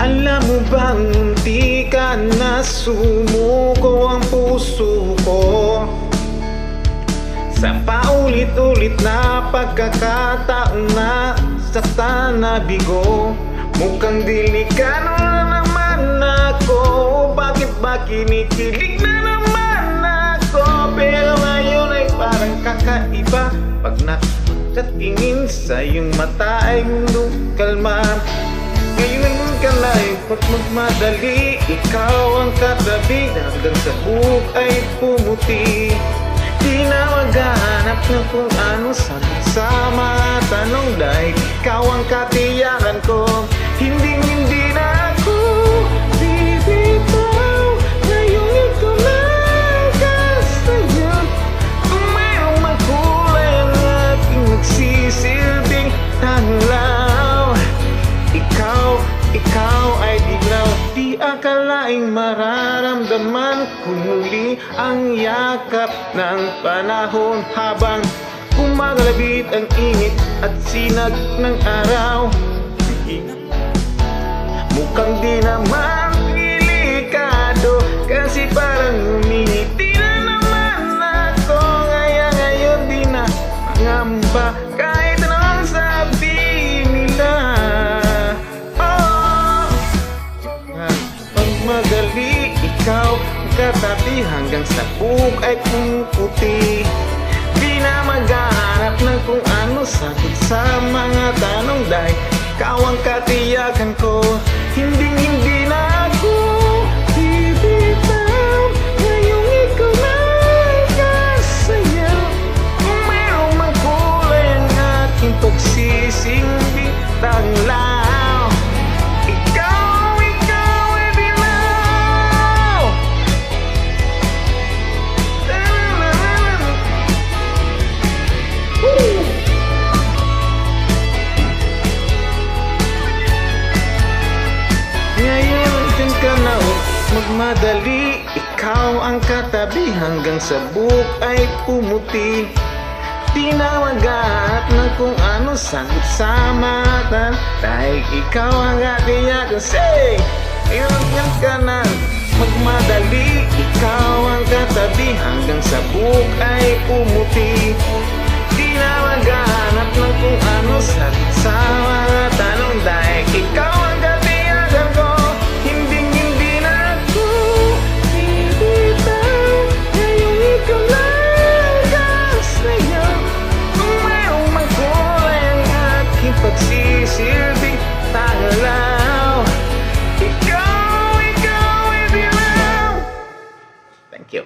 Alam mo bang di ka na sumuko ang puso ko sa paulit-ulit na pagkakataon na saktan na bigo. Mukhang delikado na naman ako, bakit ba kinikilig na naman ako? Pero ngayon ay parang kakaiba, pag nakatingin sa iyong mata ay mundo kalma. Ngayon ka na ay magmadali, ikaw ang katabi, hanggang sa buhok ay pumuti. Di na maghahanap ng kung ano sagot sa mga tanong, dahil ikaw ang katiyakan ko. Hindi na ako bibitaw, ngayong ikaw na kasayon. Kung mayroong magkulay ang aking nagsisilbing tanglaw, ikaw ay dilaw. Di akalaing mararamdaman ko muli ang yakap ng panahon, habang kumagalabit ang init at sinag ng araw. Mukhang di naman delikado, kasi parang umingiti na naman ako. Kaya ngayon di na mangamba kahit anong sabihin nila. Madali, ikaw ang katabi, hanggang sa buhok ay pumuputi. Di na maghahanap ng kung ano sagot sa mga tanong, dahil ikaw ang katiyakan ko. Hindi na ako bibitaw, ngayong ikaw na kasayaw. Kung mayroong magkulay ang aking pagsisingbi tanglaw, magmadali, ikaw ang katabi, hanggang sa buhok ay pumuti. Di na maghahanap ng kung ano sagot sa mata, dahil ikaw ang katiyakan. Say, ngayon ka na magmadali, ikaw ang katabi, hanggang sa buhok ay pumuti. Di na maghahanap ng kung ano sagot sa mga tanong, dahil ikaw ang katiyakan ko. Pagsisilbing tanglaw, ikaw ay dilaw. Thank you.